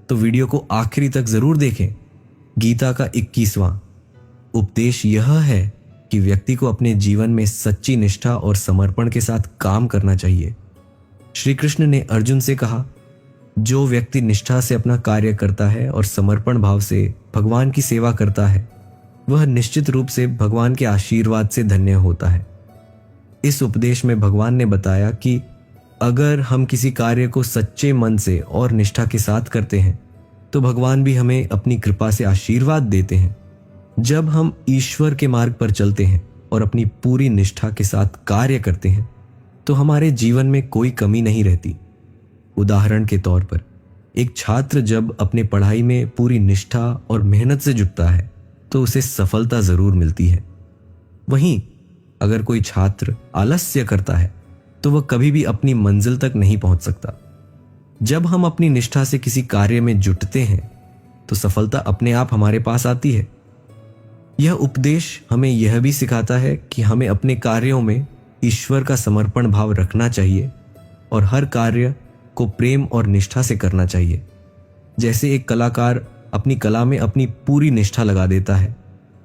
तो वीडियो को आखिरी तक जरूर देखें। गीता का 21वां उपदेश यह है कि व्यक्ति को अपने जीवन में सच्ची निष्ठा और समर्पण के साथ काम करना चाहिए। श्री कृष्ण ने अर्जुन से कहा, जो व्यक्ति निष्ठा से अपना कार्य करता है और समर्पण भाव से भगवान की सेवा करता है वह निश्चित रूप से भगवान के आशीर्वाद से धन्य होता है। इस उपदेश में भगवान ने बताया कि अगर हम किसी कार्य को सच्चे मन से और निष्ठा के साथ करते हैं तो भगवान भी हमें अपनी कृपा से आशीर्वाद देते हैं। जब हम ईश्वर के मार्ग पर चलते हैं और अपनी पूरी निष्ठा के साथ कार्य करते हैं तो हमारे जीवन में कोई कमी नहीं रहती। उदाहरण के तौर पर एक छात्र जब अपने पढ़ाई में पूरी निष्ठा और मेहनत से जुटता है तो उसे सफलता जरूर मिलती है। वहीं अगर कोई छात्र आलस्य करता है तो वह कभी भी अपनी मंजिल तक नहीं पहुंच सकता। जब हम अपनी निष्ठा से किसी कार्य में जुटते हैं तो सफलता अपने आप हमारे पास आती है। यह उपदेश हमें यह भी सिखाता है कि हमें अपने कार्यों में ईश्वर का समर्पण भाव रखना चाहिए और हर कार्य को प्रेम और निष्ठा से करना चाहिए। जैसे एक कलाकार अपनी कला में अपनी पूरी निष्ठा लगा देता है,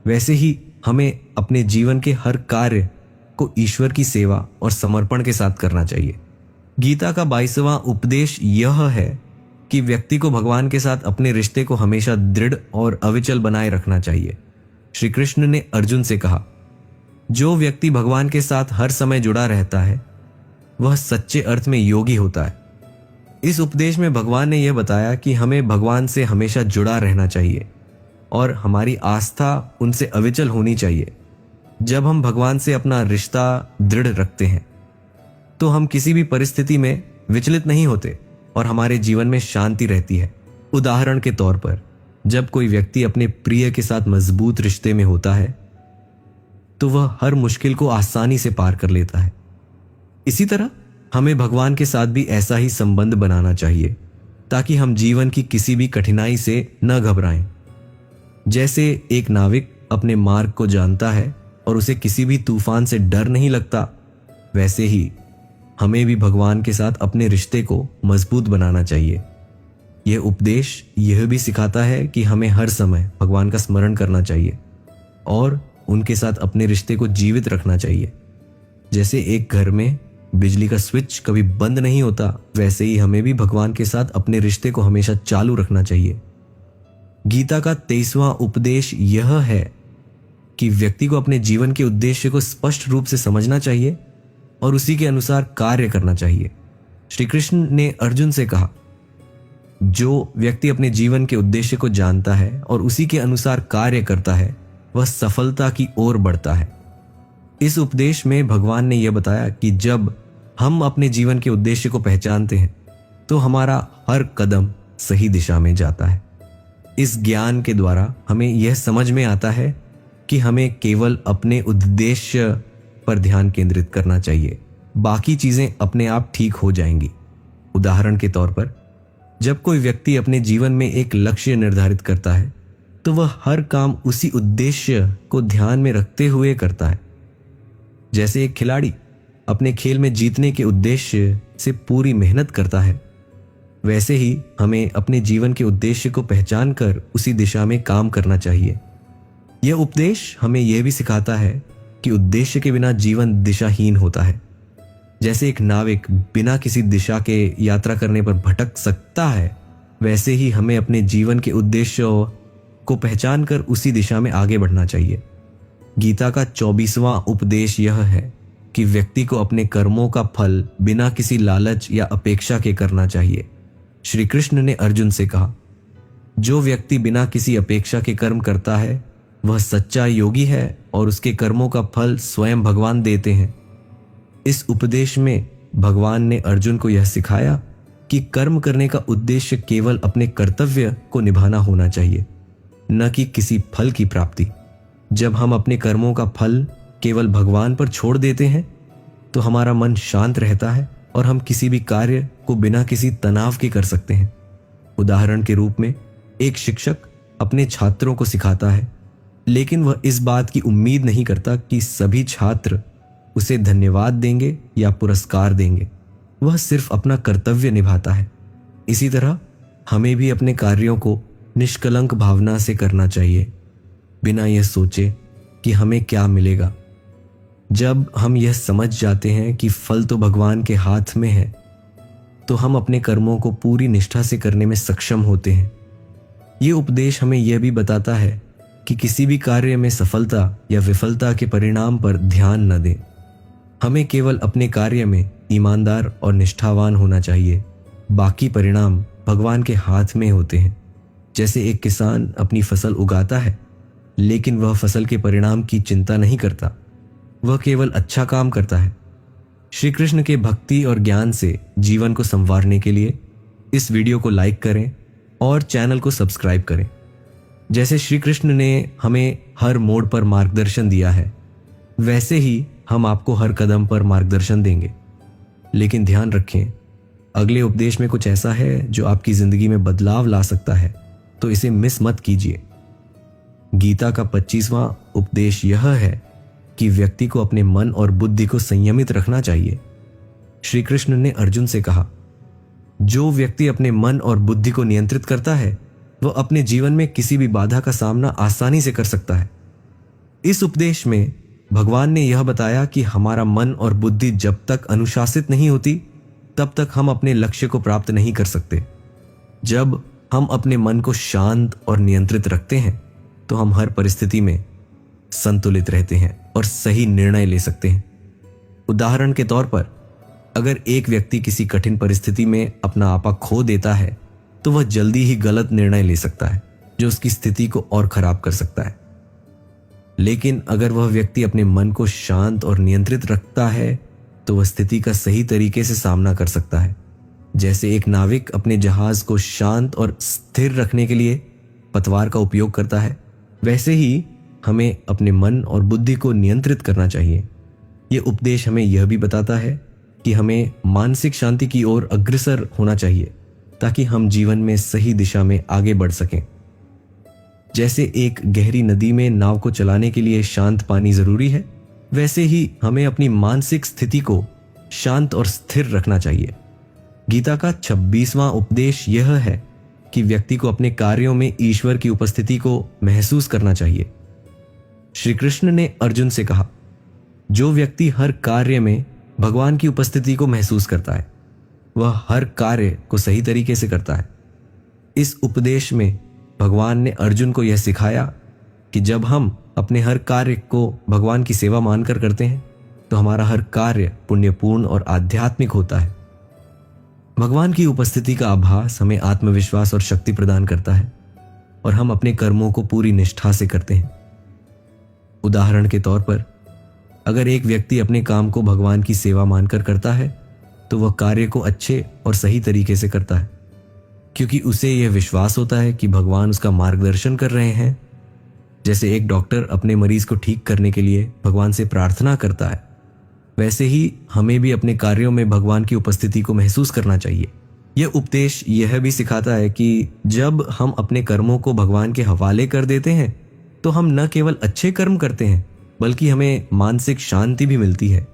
वैसे ही हमें अपने जीवन के हर कार्य को ईश्वर की सेवा और समर्पण के साथ करना चाहिए। गीता का 22वां उपदेश यह है कि व्यक्ति को भगवान के साथ अपने रिश्ते को हमेशा दृढ़ और अविचल बनाए रखना चाहिए। श्री कृष्ण ने अर्जुन से कहा, जो व्यक्ति भगवान के साथ हर समय जुड़ा रहता है वह सच्चे अर्थ में योगी होता है। इस उपदेश में भगवान ने यह बताया कि हमें भगवान से हमेशा जुड़ा रहना चाहिए और हमारी आस्था उनसे अविचल होनी चाहिए। जब हम भगवान से अपना रिश्ता दृढ़ रखते हैं तो हम किसी भी परिस्थिति में विचलित नहीं होते और हमारे जीवन में शांति रहती है। उदाहरण के तौर पर जब कोई व्यक्ति अपने प्रिय के साथ मजबूत रिश्ते में होता है तो वह हर मुश्किल को आसानी से पार कर लेता है। इसी तरह हमें भगवान के साथ भी ऐसा ही संबंध बनाना चाहिए ताकि हम जीवन की किसी भी कठिनाई से न घबराएं। जैसे एक नाविक अपने मार्ग को जानता है और उसे किसी भी तूफान से डर नहीं लगता, वैसे ही हमें भी भगवान के साथ अपने रिश्ते को मजबूत बनाना चाहिए। यह उपदेश यह भी सिखाता है कि हमें हर समय भगवान का स्मरण करना चाहिए और उनके साथ अपने रिश्ते को जीवित रखना चाहिए। जैसे एक घर में बिजली का स्विच कभी बंद नहीं होता, वैसे ही हमें भी भगवान के साथ अपने रिश्ते को हमेशा चालू रखना चाहिए। गीता का 23वां उपदेश यह है कि व्यक्ति को अपने जीवन के उद्देश्य को स्पष्ट रूप से समझना चाहिए और उसी के अनुसार कार्य करना चाहिए। श्री कृष्ण ने अर्जुन से कहा, जो व्यक्ति अपने जीवन के उद्देश्य को जानता है और उसी के अनुसार कार्य करता है वह सफलता की ओर बढ़ता है। इस उपदेश में भगवान ने यह बताया कि जब हम अपने जीवन के उद्देश्य को पहचानते हैं तो हमारा हर कदम सही दिशा में जाता है। इस ज्ञान के द्वारा हमें यह समझ में आता है कि हमें केवल अपने उद्देश्य पर ध्यान केंद्रित करना चाहिए, बाकी चीजें अपने आप ठीक हो जाएंगी। उदाहरण के तौर पर जब कोई व्यक्ति अपने जीवन में एक लक्ष्य निर्धारित करता है तो वह हर काम उसी उद्देश्य को ध्यान में रखते हुए करता है। जैसे एक खिलाड़ी अपने खेल में जीतने के उद्देश्य से पूरी मेहनत करता है, वैसे ही हमें अपने जीवन के उद्देश्य को पहचान कर उसी दिशा में काम करना चाहिए। यह उपदेश हमें यह भी सिखाता है कि उद्देश्य के बिना जीवन दिशाहीन होता है। जैसे एक नाविक बिना किसी दिशा के यात्रा करने पर भटक सकता है, वैसे ही हमें अपने जीवन के उद्देश्यों को पहचान कर उसी दिशा में आगे बढ़ना चाहिए। गीता का 24वां उपदेश यह है कि व्यक्ति को अपने कर्मों का फल बिना किसी लालच या अपेक्षा के करना चाहिए। श्री कृष्ण ने अर्जुन से कहा, जो व्यक्ति बिना किसी अपेक्षा के कर्म करता है वह सच्चा योगी है और उसके कर्मों का फल स्वयं भगवान देते हैं। इस उपदेश में भगवान ने अर्जुन को यह सिखाया कि कर्म करने का उद्देश्य केवल अपने कर्तव्य को निभाना होना चाहिए, न कि किसी फल की प्राप्ति। जब हम अपने कर्मों का फल केवल भगवान पर छोड़ देते हैं तो हमारा मन शांत रहता है और हम किसी भी कार्य को बिना किसी तनाव के कर सकते हैं। उदाहरण के रूप में एक शिक्षक अपने छात्रों को सिखाता है, लेकिन वह इस बात की उम्मीद नहीं करता कि सभी छात्र उसे धन्यवाद देंगे या पुरस्कार देंगे। वह सिर्फ अपना कर्तव्य निभाता है। इसी तरह हमें भी अपने कार्यों को निष्कलंक भावना से करना चाहिए, बिना यह सोचे कि हमें क्या मिलेगा। जब हम यह समझ जाते हैं कि फल तो भगवान के हाथ में है, तो हम अपने कर्मों को पूरी निष्ठा से करने में सक्षम होते हैं। ये उपदेश हमें यह भी बताता है कि किसी भी कार्य में सफलता या विफलता के परिणाम पर ध्यान न दें। हमें केवल अपने कार्य में ईमानदार और निष्ठावान होना चाहिए। बाकी परिणाम भगवान के हाथ में होते हैं। जैसे एक किसान अपनी फसल उगाता है, लेकिन वह फसल के परिणाम की चिंता नहीं करता, वह केवल अच्छा काम करता है। श्री कृष्ण के भक्ति और ज्ञान से जीवन को संवारने के लिए इस वीडियो को लाइक करें और चैनल को सब्सक्राइब करें। जैसे श्री कृष्ण ने हमें हर मोड़ पर मार्गदर्शन दिया है, वैसे ही हम आपको हर कदम पर मार्गदर्शन देंगे। लेकिन ध्यान रखें, अगले उपदेश में कुछ ऐसा है जो आपकी जिंदगी में बदलाव ला सकता है, तो इसे मिस मत कीजिए। गीता का 25वां उपदेश यह है कि व्यक्ति को अपने मन और बुद्धि को संयमित रखना चाहिए। श्री कृष्ण ने अर्जुन से कहा, जो व्यक्ति अपने मन और बुद्धि को नियंत्रित करता है, वह अपने जीवन में किसी भी बाधा का सामना आसानी से कर सकता है। इस उपदेश में भगवान ने यह बताया कि हमारा मन और बुद्धि जब तक अनुशासित नहीं होती, तब तक हम अपने लक्ष्य को प्राप्त नहीं कर सकते। जब हम अपने मन को शांत और नियंत्रित रखते हैं, तो हम हर परिस्थिति में संतुलित रहते हैं और सही निर्णय ले सकते हैं। उदाहरण के तौर पर, अगर एक व्यक्ति किसी कठिन परिस्थिति में अपना आपा खो देता है, तो वह जल्दी ही गलत निर्णय ले सकता है, जो उसकी स्थिति को और खराब कर सकता है। लेकिन अगर वह व्यक्ति अपने मन को शांत और नियंत्रित रखता है, तो वह स्थिति का सही तरीके से सामना कर सकता है। जैसे एक नाविक अपने जहाज को शांत और स्थिर रखने के लिए पतवार का उपयोग करता है, वैसे ही हमें अपने मन और बुद्धि को नियंत्रित करना चाहिए। यह उपदेश हमें यह भी बताता है कि हमें मानसिक शांति की ओर अग्रसर होना चाहिए, ताकि हम जीवन में सही दिशा में आगे बढ़ सकें। जैसे एक गहरी नदी में नाव को चलाने के लिए शांत पानी जरूरी है, वैसे ही हमें अपनी मानसिक स्थिति को शांत और स्थिर रखना चाहिए। गीता का 26वां उपदेश यह है कि व्यक्ति को अपने कार्यों में ईश्वर की उपस्थिति को महसूस करना चाहिए। श्री कृष्ण ने अर्जुन से कहा, जो व्यक्ति हर कार्य में भगवान की उपस्थिति को महसूस करता है, वह हर कार्य को सही तरीके से करता है। इस उपदेश में भगवान ने अर्जुन को यह सिखाया कि जब हम अपने हर कार्य को भगवान की सेवा मानकर करते हैं, तो हमारा हर कार्य पुण्यपूर्ण और आध्यात्मिक होता है। भगवान की उपस्थिति का आभास हमें आत्मविश्वास और शक्ति प्रदान करता है, और हम अपने कर्मों को पूरी निष्ठा से करते हैं। उदाहरण के तौर पर, अगर एक व्यक्ति अपने काम को भगवान की सेवा मानकर करता है, तो वह कार्य को अच्छे और सही तरीके से करता है, क्योंकि उसे यह विश्वास होता है कि भगवान उसका मार्गदर्शन कर रहे हैं। जैसे एक डॉक्टर अपने मरीज को ठीक करने के लिए भगवान से प्रार्थना करता है, वैसे ही हमें भी अपने कार्यों में भगवान की उपस्थिति को महसूस करना चाहिए। यह उपदेश यह भी सिखाता है कि जब हम अपने कर्मों को भगवान के हवाले कर देते हैं, तो हम न केवल अच्छे कर्म करते हैं, बल्कि हमें मानसिक शांति भी मिलती है।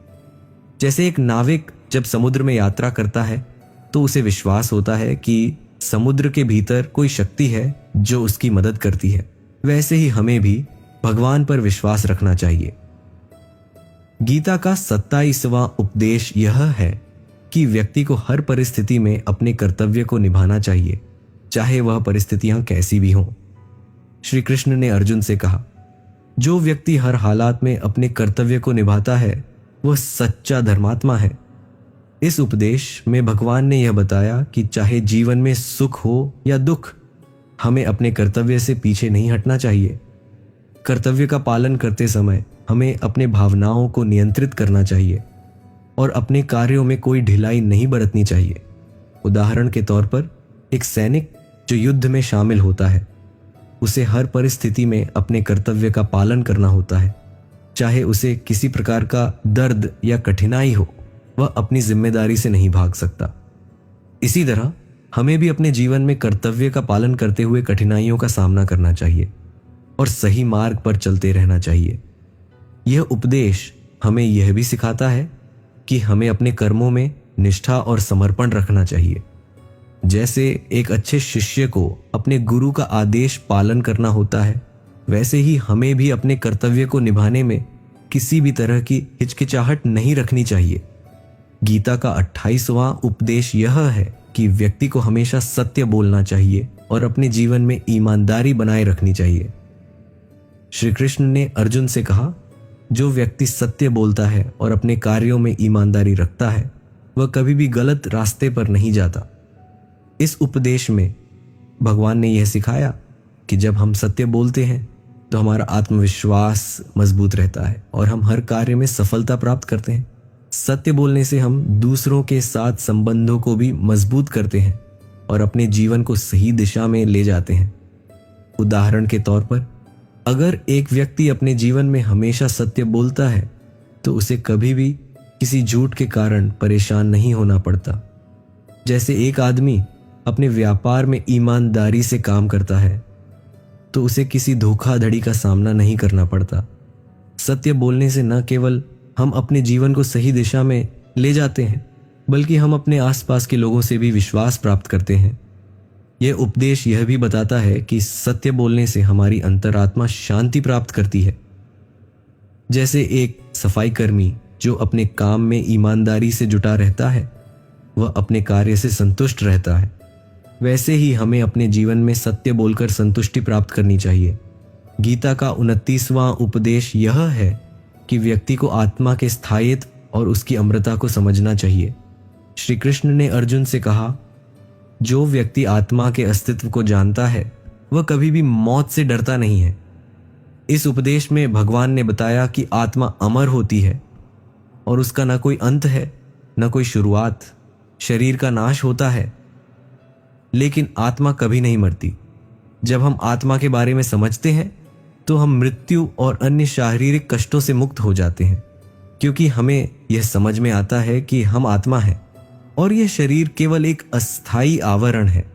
जैसे एक नाविक जब समुद्र में यात्रा करता है, तो उसे विश्वास होता है कि समुद्र के भीतर कोई शक्ति है जो उसकी मदद करती है, वैसे ही हमें भी भगवान पर विश्वास रखना चाहिए। गीता का 27वां उपदेश यह है कि व्यक्ति को हर परिस्थिति में अपने कर्तव्य को निभाना चाहिए, चाहे वह परिस्थितियां कैसी भी हों। श्री कृष्ण ने अर्जुन से कहा, जो व्यक्ति हर हालात में अपने कर्तव्य को निभाता है, वह सच्चा धर्मात्मा है। इस उपदेश में भगवान ने यह बताया कि चाहे जीवन में सुख हो या दुख, हमें अपने कर्तव्य से पीछे नहीं हटना चाहिए। कर्तव्य का पालन करते समय हमें अपने भावनाओं को नियंत्रित करना चाहिए और अपने कार्यों में कोई ढिलाई नहीं बरतनी चाहिए। उदाहरण के तौर पर, एक सैनिक जो युद्ध में शामिल होता है, उसे हर परिस्थिति में अपने कर्तव्य का पालन करना होता है। चाहे उसे किसी प्रकार का दर्द या कठिनाई हो, वह अपनी जिम्मेदारी से नहीं भाग सकता। इसी तरह हमें भी अपने जीवन में कर्तव्य का पालन करते हुए कठिनाइयों का सामना करना चाहिए और सही मार्ग पर चलते रहना चाहिए। यह उपदेश हमें यह भी सिखाता है कि हमें अपने कर्मों में निष्ठा और समर्पण रखना चाहिए। जैसे एक अच्छे शिष्य को अपने गुरु का आदेश पालन करना होता है, वैसे ही हमें भी अपने कर्तव्य को निभाने में किसी भी तरह की हिचकिचाहट नहीं रखनी चाहिए। गीता का 28वां उपदेश यह है कि व्यक्ति को हमेशा सत्य बोलना चाहिए और अपने जीवन में ईमानदारी बनाए रखनी चाहिए। श्री कृष्ण ने अर्जुन से कहा, जो व्यक्ति सत्य बोलता है और अपने कार्यों में ईमानदारी रखता है, वह कभी भी गलत रास्ते पर नहीं जाता। इस उपदेश में भगवान ने यह सिखाया कि जब हम सत्य बोलते हैं तो हमारा आत्मविश्वास मजबूत रहता है और हम हर कार्य में सफलता प्राप्त करते हैं। सत्य बोलने से हम दूसरों के साथ संबंधों को भी मजबूत करते हैं और अपने जीवन को सही दिशा में ले जाते हैं। उदाहरण के तौर पर, अगर एक व्यक्ति अपने जीवन में हमेशा सत्य बोलता है तो उसे कभी भी किसी झूठ के कारण परेशान नहीं होना पड़ता। जैसे एक आदमी अपने व्यापार में ईमानदारी से काम करता है तो उसे किसी धोखाधड़ी का सामना नहीं करना पड़ता। सत्य बोलने से न केवल हम अपने जीवन को सही दिशा में ले जाते हैं, बल्कि हम अपने आसपास के लोगों से भी विश्वास प्राप्त करते हैं। यह उपदेश यह भी बताता है कि सत्य बोलने से हमारी अंतरात्मा शांति प्राप्त करती है। जैसे एक सफाई कर्मी जो अपने काम में ईमानदारी से जुटा रहता है, वह अपने कार्य से संतुष्ट रहता है। वैसे ही हमें अपने जीवन में सत्य बोलकर संतुष्टि प्राप्त करनी चाहिए। गीता का 29वां उपदेश यह है कि व्यक्ति को आत्मा के स्थायित्व और उसकी अमरता को समझना चाहिए। श्री कृष्ण ने अर्जुन से कहा, जो व्यक्ति आत्मा के अस्तित्व को जानता है वह कभी भी मौत से डरता नहीं है। इस उपदेश में भगवान ने बताया कि आत्मा अमर होती है और उसका न कोई अंत है न कोई शुरुआत। शरीर का नाश होता है लेकिन आत्मा कभी नहीं मरती। जब हम आत्मा के बारे में समझते हैं तो हम मृत्यु और अन्य शारीरिक कष्टों से मुक्त हो जाते हैं, क्योंकि हमें यह समझ में आता है कि हम आत्मा हैं और यह शरीर केवल एक अस्थायी आवरण है।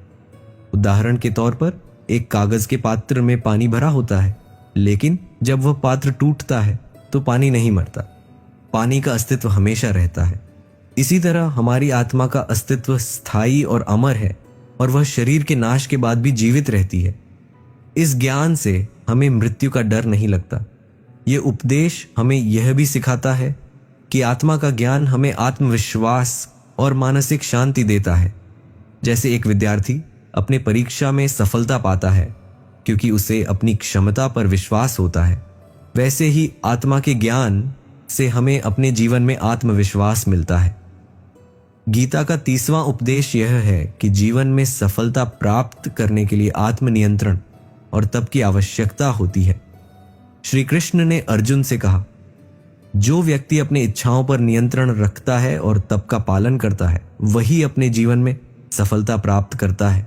उदाहरण के तौर पर, एक कागज के पात्र में पानी भरा होता है, लेकिन जब वह पात्र टूटता है तो पानी नहीं मरता। पानी का अस्तित्व हमेशा रहता है। इसी तरह हमारी आत्मा का अस्तित्व स्थायी और अमर है और वह शरीर के नाश के बाद भी जीवित रहती है। इस ज्ञान से हमें मृत्यु का डर नहीं लगता। यह उपदेश हमें यह भी सिखाता है कि आत्मा का ज्ञान हमें आत्मविश्वास और मानसिक शांति देता है। जैसे एक विद्यार्थी अपने परीक्षा में सफलता पाता है क्योंकि उसे अपनी क्षमता पर विश्वास होता है, वैसे ही आत्मा के ज्ञान से हमें अपने जीवन में आत्मविश्वास मिलता है। गीता का 30वां उपदेश यह है कि जीवन में सफलता प्राप्त करने के लिए आत्मनियंत्रण और तप की आवश्यकता होती है। श्री कृष्ण ने अर्जुन से कहा, जो व्यक्ति अपनी इच्छाओं पर नियंत्रण रखता है और तप का पालन करता है, वही अपने जीवन में सफलता प्राप्त करता है।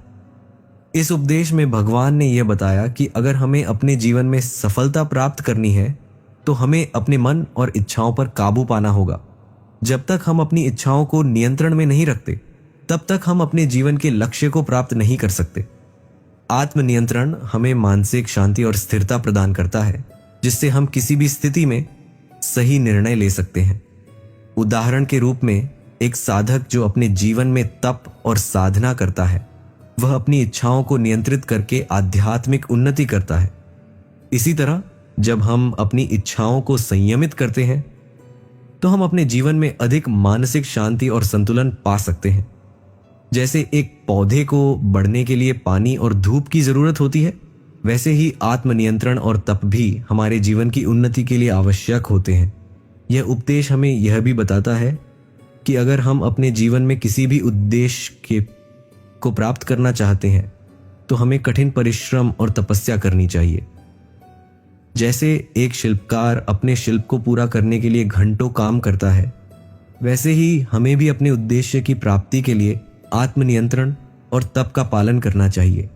इस उपदेश में भगवान ने यह बताया कि अगर हमें अपने जीवन में सफलता प्राप्त करनी है तो हमें अपने मन और इच्छाओं पर काबू पाना होगा। जब तक हम अपनी इच्छाओं को नियंत्रण में नहीं रखते, तब तक हम अपने जीवन के लक्ष्य को प्राप्त नहीं कर सकते। आत्मनियंत्रण हमें मानसिक शांति और स्थिरता प्रदान करता है, जिससे हम किसी भी स्थिति में सही निर्णय ले सकते हैं। उदाहरण के रूप में, एक साधक जो अपने जीवन में तप और साधना करता है, वह अपनी इच्छाओं को नियंत्रित करके आध्यात्मिक उन्नति करता है। इसी तरह जब हम अपनी इच्छाओं को संयमित करते हैं तो हम अपने जीवन में अधिक मानसिक शांति और संतुलन पा सकते हैं। जैसे एक पौधे को बढ़ने के लिए पानी और धूप की जरूरत होती है, वैसे ही आत्मनियंत्रण और तप भी हमारे जीवन की उन्नति के लिए आवश्यक होते हैं। यह उपदेश हमें यह भी बताता है कि अगर हम अपने जीवन में किसी भी उद्देश्य को प्राप्त करना चाहते हैं तो हमें कठिन परिश्रम और तपस्या करनी चाहिए। जैसे एक शिल्पकार अपने शिल्प को पूरा करने के लिए घंटों काम करता है, वैसे ही हमें भी अपने उद्देश्य की प्राप्ति के लिए आत्मनियंत्रण और तप का पालन करना चाहिए।